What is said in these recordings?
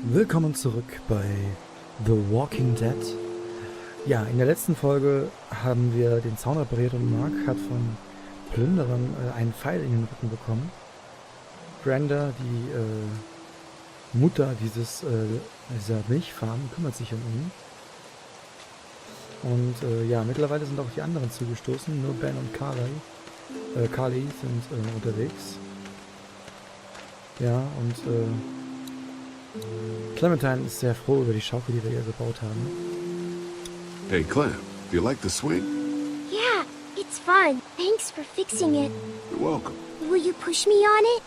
Willkommen zurück bei The Walking Dead. Ja, in der letzten Folge haben wir den Zaun repariert und Mark hat von Plünderern einen Pfeil in den Rücken bekommen. Brenda, die Mutter dieser Milchfarm, kümmert sich um ihn. Und ja, mittlerweile sind auch die anderen zugestoßen, nur Ben und Carly sind unterwegs. Ja, und Clementine ist sehr froh über die Schaukel, die wir ihr gebaut haben. Hey, Clem, do you like the swing? Yeah, it's fun. Thanks for fixing it. You're welcome. Will you push me on it?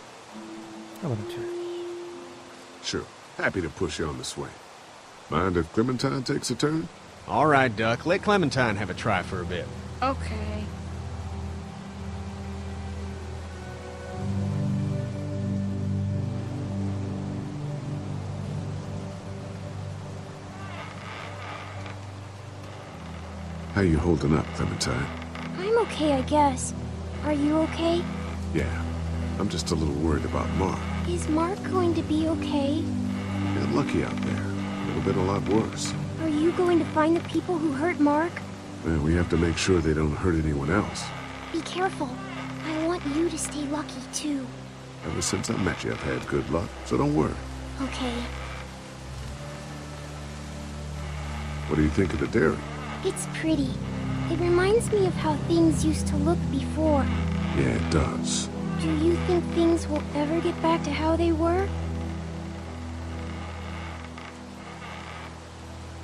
Aber natürlich. Sure, happy to push you on the swing. Mind if Clementine takes a turn? All right, Duck. Let Clementine have a try for a bit. Okay. How you holding up, Clementine? I'm okay, I guess. Are you okay? Yeah, I'm just a little worried about Mark. Is Mark going to be okay? You're lucky out there. It would have been a lot worse. Are you going to find the people who hurt Mark? Well, we have to make sure they don't hurt anyone else. Be careful. I want you to stay lucky, too. Ever since I met you, I've had good luck, so don't worry. Okay. What do you think of the dairy? It's pretty. It reminds me of how things used to look before. Yeah, it does. Do you think things will ever get back to how they were?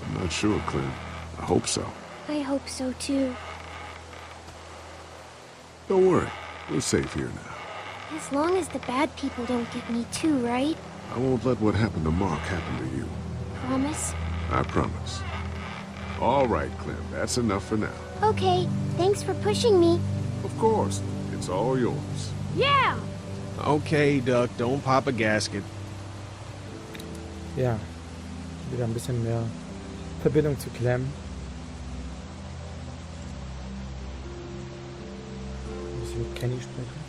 I'm not sure, Clem. I hope so. I hope so, too. Don't worry. We're safe here now. As long as the bad people don't get me too, right? I won't let what happened to Mark happen to you. Promise? I promise. All right, Clem. That's enough for now. Okay, thanks for pushing me. Of course. It's all yours. Yeah! Okay, Duck. Don't pop a gasket. Ja, wieder ein bisschen mehr Verbindung zu Clem. Ein bisschen mit Kenny sprechen.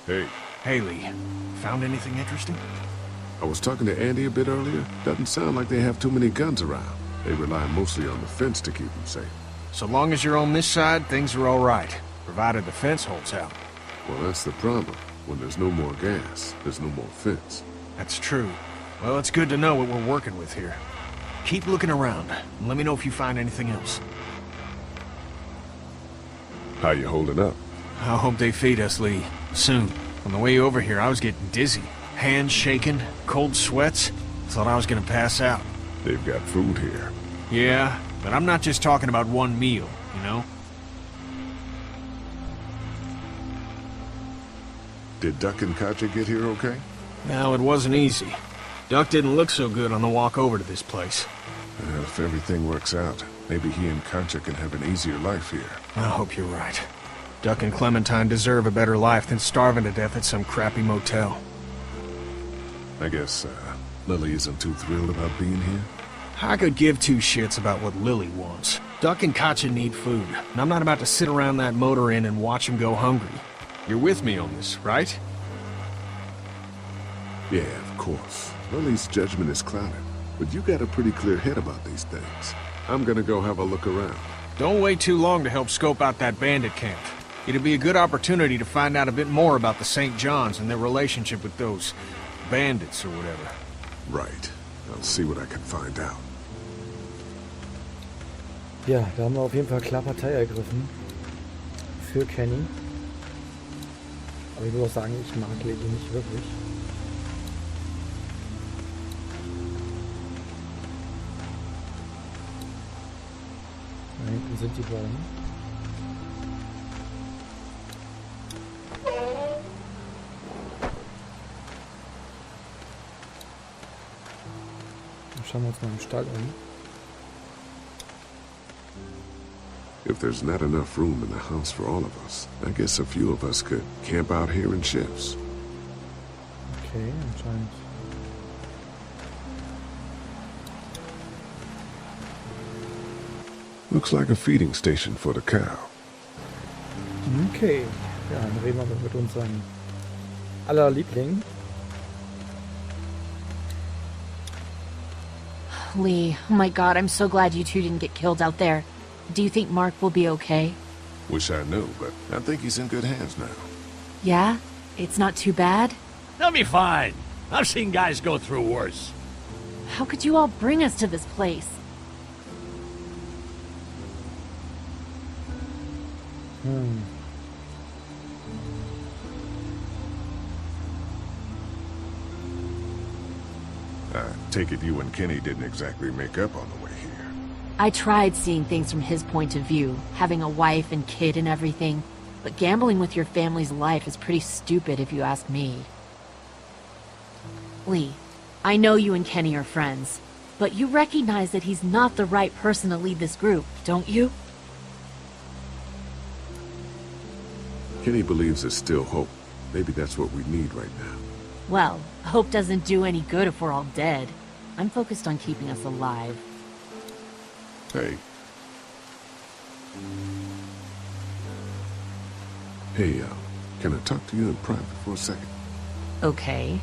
Hey, Haley, found anything interesting? I was talking to Andy a bit earlier. Doesn't sound like they have too many guns around. They rely mostly on the fence to keep them safe. So long as you're on this side, things are all right. Provided the fence holds out. Well, that's the problem. When there's no more gas, there's no more fence. That's true. Well, it's good to know what we're working with here. Keep looking around, and let me know if you find anything else. How you holding up? I hope they feed us, Lee. Soon. On the way over here, I was getting dizzy. Hands shaking, cold sweats. Thought I was gonna pass out. They've got food here. Yeah, but I'm not just talking about one meal, you know? Did Duck and Katja get here okay? No, it wasn't easy. Duck didn't look so good on the walk over to this place. Well, if everything works out, maybe he and Katja can have an easier life here. I hope you're right. Duck and Clementine deserve a better life than starving to death at some crappy motel. I guess, Lily isn't too thrilled about being here? I could give two shits about what Lily wants. Duck and Katja need food, and I'm not about to sit around that motor inn and watch them go hungry. You're with me on this, right? Yeah, of course. Lily's judgment is clouded, but you got a pretty clear head about these things. I'm gonna go have a look around. Don't wait too long to help scope out that bandit camp. It'd be a good opportunity to find out a bit more about the St. John's and their relationship with those bandits or whatever. Right. I'll see what I can find out. Ja, da haben wir auf jeden Fall klar Partei ergriffen. Für Kenny. Aber ich muss auch sagen, ich mag Lily nicht wirklich. Da hinten sind die beiden. Dann schauen wir uns mal im Stall um. If there's not enough room in the house for all of us, I guess a few of us could camp out here in shifts. Okay, anscheinend. Looks like a feeding station for the cow. Okay. Ja, dann reden wir mal mit unserem aller Liebling. Lee, oh my god, I'm so glad you two didn't get killed out there. Do you think Mark will be okay? Wish I knew, but I think he's in good hands now. Yeah? It's not too bad? They'll be fine. I've seen guys go through worse. How could you all bring us to this place? I take it you and Kenny didn't exactly make up on the way here. I tried seeing things from his point of view, having a wife and kid and everything, but gambling with your family's life is pretty stupid if you ask me. Lee, I know you and Kenny are friends, but you recognize that he's not the right person to lead this group, don't you? Kenny believes there's still hope. Maybe that's what we need right now. Well, hope doesn't do any good if we're all dead. I'm focused on keeping us alive. Hey. Hey, can I talk to you in private for a second? Okay.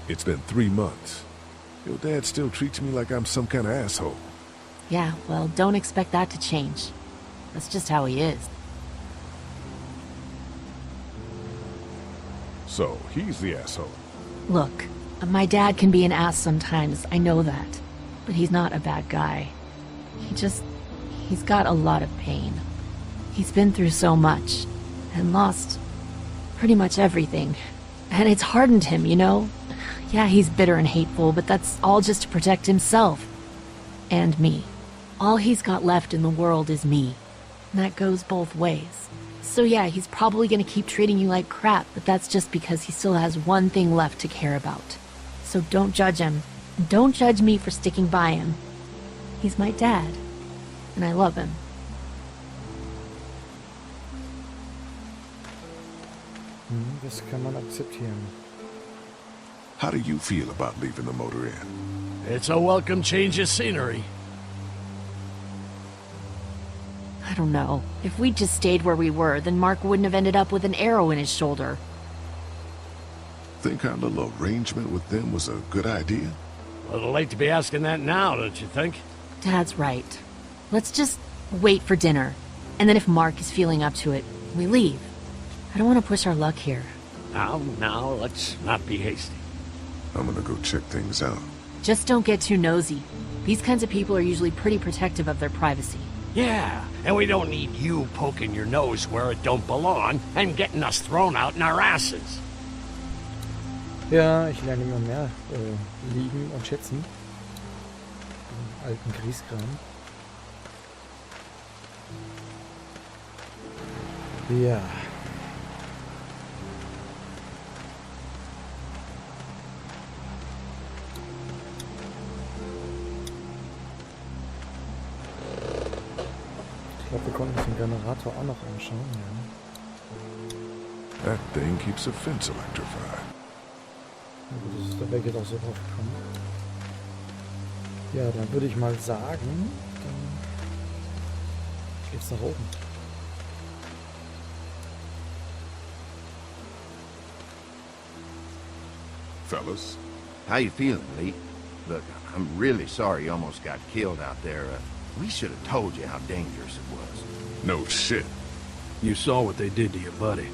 It's been 3 months. Your dad still treats me like I'm some kind of asshole. Yeah, well, don't expect that to change. That's just how he is. So, he's the asshole. Look, my dad can be an ass sometimes, I know that. But he's not a bad guy. He's got a lot of pain. He's been through so much, and lost pretty much everything. And it's hardened him, you know? Yeah, he's bitter and hateful, but that's all just to protect himself. And me. All he's got left in the world is me. And that goes both ways. So yeah, he's probably gonna keep treating you like crap, but that's just because he still has one thing left to care about. So don't judge him. And don't judge me for sticking by him. He's my dad. And I love him. Das kann man akzeptieren. How do you feel about leaving the motor inn? It's a welcome change of scenery. I don't know. If we'd just stayed where we were, then Mark wouldn't have ended up with an arrow in his shoulder. Think our little arrangement with them was a good idea? A little late to be asking that now, don't you think? Dad's right. Let's just wait for dinner. And then if Mark is feeling up to it, we leave. I don't want to push our luck here. Now, let's not be hasty. I'm gonna go check things out. Just don't get too nosy. These kinds of people are usually pretty protective of their privacy. Yeah, and we don't need you poking your nose where it don't belong and getting us thrown out in our asses. Ja, ich lerne immer mehr lieben und schätzen. Den alten Grieskram. Ja. Ich glaube, wir konnten uns den Generator auch noch anschauen, ja. That thing keeps the fence electrified. Da wäre ich jetzt auch so drauf gekommen. Ja, dann würde ich mal sagen, dann geht's nach oben. Fellas? How you feeling, Lee? Look, I'm really sorry you almost got killed out there. We should have told you how dangerous it was. No shit. You saw what they did to your buddy.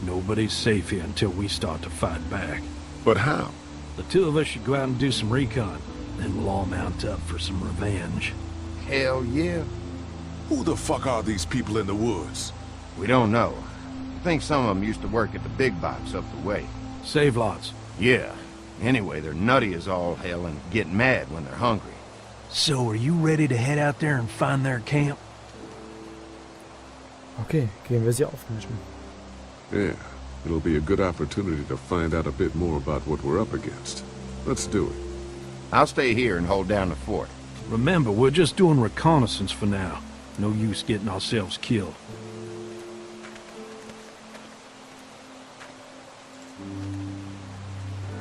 Nobody's safe here until we start to fight back. But how? The two of us should go out and do some recon. Then we'll all mount up for some revenge. Hell yeah. Who the fuck are these people in the woods? We don't know. I think some of them used to work at the big box up the way. Save lots. Yeah. Anyway, they're nutty as all hell and get mad when they're hungry. So, are you ready to head out there and find their camp? Okay, gehen wir sie aufmischen. Yeah, it'll be a good opportunity to find out a bit more about what we're up against. Let's do it. I'll stay here and hold down the fort. Remember, we're just doing reconnaissance for now. No use getting ourselves killed.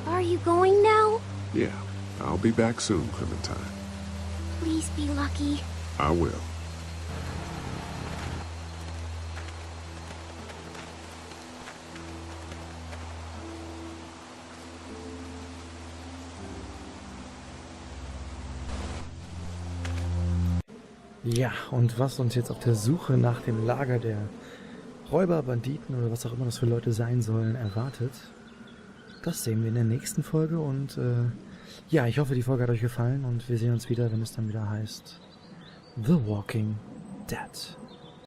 Are you going now? Yeah, I'll be back soon, Clementine. Please be lucky. I will. Ja, und was uns jetzt auf der Suche nach dem Lager der Räuber, Banditen oder was auch immer das für Leute sein sollen, erwartet, das sehen wir in der nächsten Folge. Und ja, ich hoffe, die Folge hat euch gefallen und wir sehen uns wieder, wenn es dann wieder heißt The Walking Dead.